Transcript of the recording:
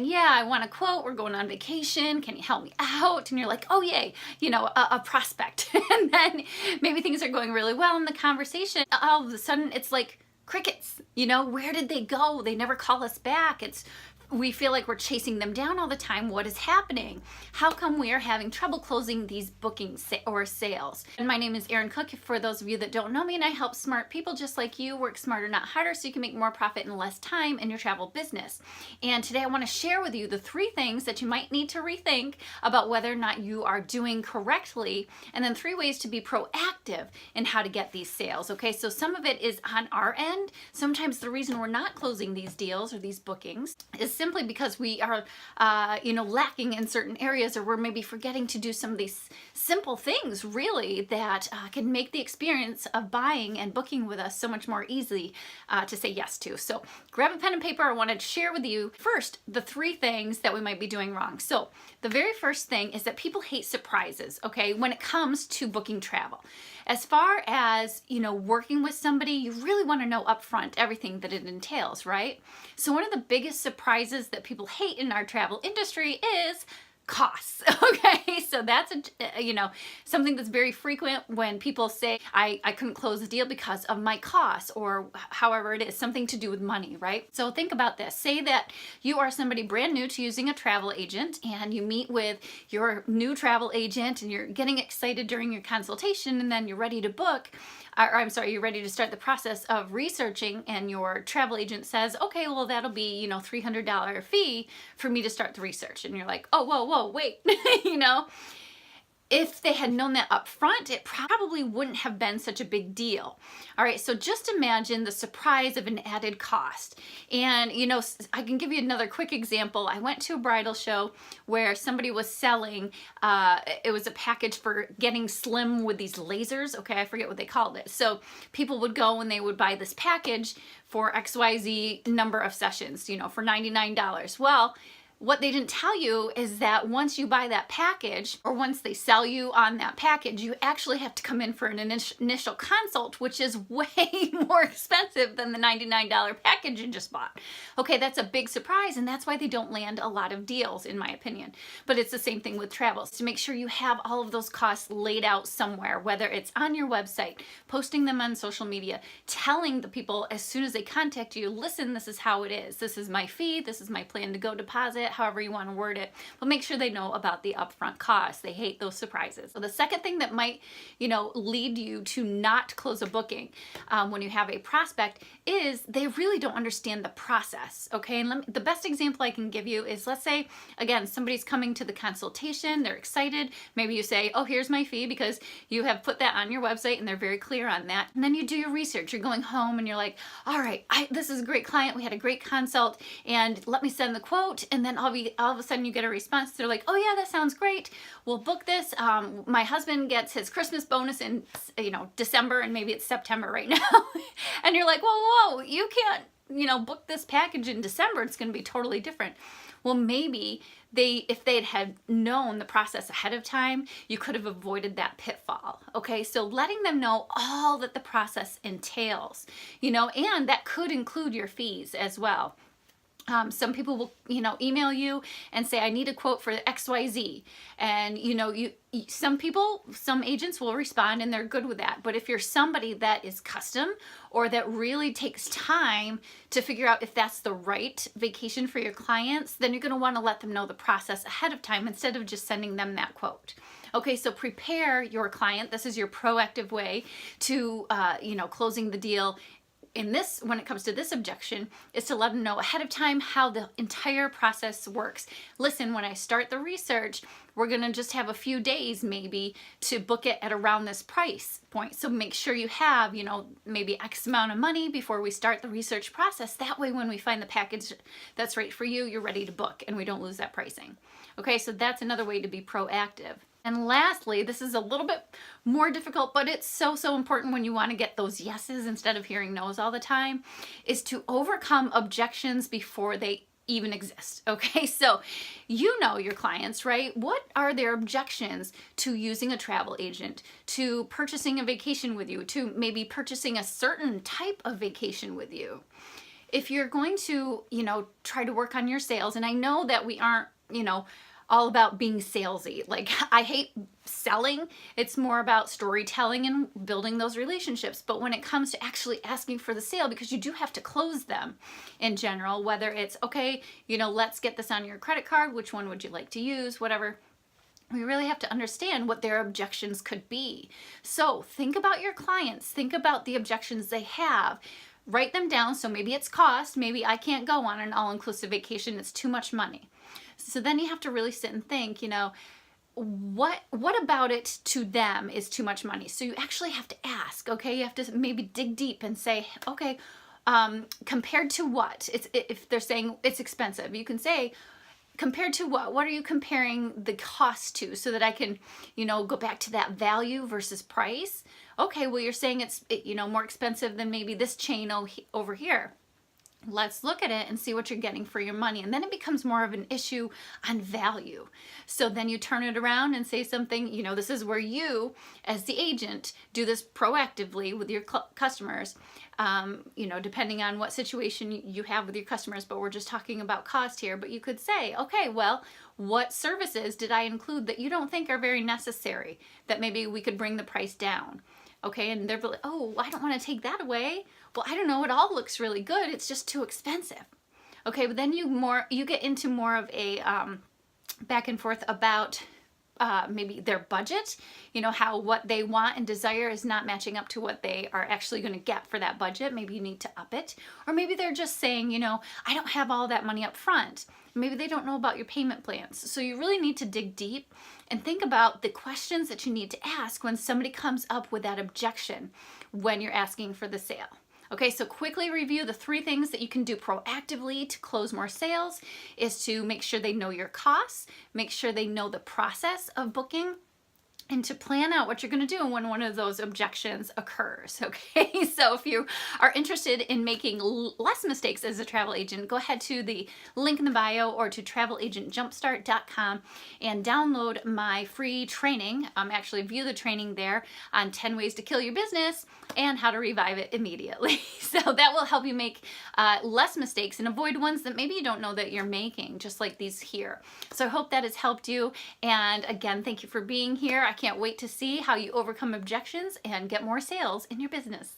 yeah, I want a quote, we're going on vacation, can you help me out? And you're like, oh yay, a prospect. And then maybe things are going really well in the conversation. All of a sudden it's like crickets, where did they go? They never call us back. We feel like we're chasing them down all the time. What is happening? How come we are having trouble closing these bookings or sales? And my name is Erin Cook, for those of you that don't know me, and I help smart people just like you work smarter, not harder, so you can make more profit in less time in your travel business. And today I want to share with you the 3 things that you might need to rethink about whether or not you are doing correctly, and then 3 ways to be proactive in how to get these sales. Okay, so some of it is on our end. Sometimes the reason we're not closing these deals or these bookings is simply because we are, lacking in certain areas, or we're maybe forgetting to do some of these simple things, really, that can make the experience of buying and booking with us so much more easy to say yes to. So grab a pen and paper. I want to share with you first the 3 things that we might be doing wrong. So the very first thing is that people hate surprises, okay, when it comes to booking travel. As far as, working with somebody, you really want to know upfront everything that it entails, right? So one of the biggest surprises that people hate in our travel industry is costs. Okay, so that's something that's very frequent when people say I couldn't close the deal because of my costs, or however it is, something to do with money, right? So think about this. Say that you are somebody brand new to using a travel agent, and you meet with your new travel agent and you're getting excited during your consultation, and then you're ready to book, you're ready to start the process of researching, and your travel agent says, okay, well, that'll be, $300 fee for me to start the research. And you're like, oh, whoa, wait, If they had known that up front, it probably wouldn't have been such a big deal. All right, so just imagine the surprise of an added cost. And, I can give you another quick example. I went to a bridal show where somebody was selling, it was a package for getting slim with these lasers. Okay, I forget what they called it. So people would go and they would buy this package for XYZ number of sessions, for $99. Well, what they didn't tell you is that once you buy that package, or once they sell you on that package, you actually have to come in for an initial consult, which is way more expensive than the $99 package you just bought. Okay, that's a big surprise, and that's why they don't land a lot of deals, in my opinion. But it's the same thing with travels. To make sure you have all of those costs laid out somewhere, whether it's on your website, posting them on social media, telling the people as soon as they contact you, listen, this is how it is. This is my fee. This is my plan to go deposit, however you want to word it, but make sure they know about the upfront costs. They hate those surprises. So the second thing that might, lead you to not close a booking when you have a prospect is they really don't understand the process. Okay, and the best example I can give you is, let's say, again, somebody's coming to the consultation, they're excited. Maybe you say, oh, here's my fee, because you have put that on your website and they're very clear on that. And then you do your research. You're going home and you're like, all right, this is a great client. We had a great consult, and let me send the quote. And then all of a sudden you get a response. They're like, oh yeah, that sounds great. We'll book this. My husband gets his Christmas bonus in, December, and maybe it's September right now. And you're like, whoa, you can't, book this package in December. It's going to be totally different. Well, maybe if they had known the process ahead of time, you could have avoided that pitfall. Okay, so letting them know all that the process entails, and that could include your fees as well. Some people will, email you and say, I need a quote for XYZ. And, some agents will respond and they're good with that. But if you're somebody that is custom, or that really takes time to figure out if that's the right vacation for your clients, then you're going to want to let them know the process ahead of time instead of just sending them that quote. Okay, so prepare your client. This is your proactive way to, closing the deal. When it comes to this objection, is to let them know ahead of time how the entire process works. Listen, when I start the research, we're going to just have a few days maybe to book it at around this price point. So make sure you have, maybe X amount of money before we start the research process. That way, when we find the package that's right for you, you're ready to book and we don't lose that pricing. Okay, so that's another way to be proactive. And lastly, this is a little bit more difficult, but it's so important when you want to get those yeses instead of hearing no's all the time, is to overcome objections before they even exist. Okay, so your clients, right? What are their objections to using a travel agent, to purchasing a vacation with you, to maybe purchasing a certain type of vacation with you? if you're going to, try to work on your sales, and I know that we aren't, all about being salesy. Like, I hate selling. It's more about storytelling and building those relationships. But when it comes to actually asking for the sale, because you do have to close them in general, whether it's, okay, let's get this on your credit card, which one would you like to use, whatever. We really have to understand what their objections could be. So think about your clients, think about the objections they have. Write them down. So maybe it's cost, maybe I can't go on an all-inclusive vacation, it's too much money. So then you have to really sit and think, what about it to them is too much money? So you actually have to ask, okay? You have to maybe dig deep and say, okay, compared to what? If they're saying it's expensive, you can say, compared to what? What are you comparing the cost to, so that I can, go back to that value versus price? Okay, well, you're saying it's, more expensive than maybe this chain over here. Let's look at it and see what you're getting for your money. And then it becomes more of an issue on value. So then you turn it around and say something, this is where you, as the agent, do this proactively with your customers, depending on what situation you have with your customers. But we're just talking about cost here. But you could say, okay, well, what services did I include that you don't think are very necessary, that maybe we could bring the price down? Okay, and they're like, oh, I don't want to take that away. Well, I don't know, it all looks really good, it's just too expensive. Okay, but then you get into more of a back and forth about maybe their budget, how what they want and desire is not matching up to what they are actually going to get for that budget. Maybe you need to up it. Or maybe they're just saying, I don't have all that money up front. Maybe they don't know about your payment plans. So you really need to dig deep and think about the questions that you need to ask when somebody comes up with that objection when you're asking for the sale. Okay, so quickly review the 3 things that you can do proactively to close more sales is to make sure they know your costs, make sure they know the process of booking, and to plan out what you're going to do when one of those objections occurs. Okay, so if you are interested in making less mistakes as a travel agent, go ahead to the link in the bio or to travelagentjumpstart.com and download my free training. Actually view the training there on 10 ways to kill your business and how to revive it immediately. So that will help you make less mistakes and avoid ones that maybe you don't know that you're making, just like these here. So I hope that has helped you. And again, thank you for being here. I can't wait to see how you overcome objections and get more sales in your business.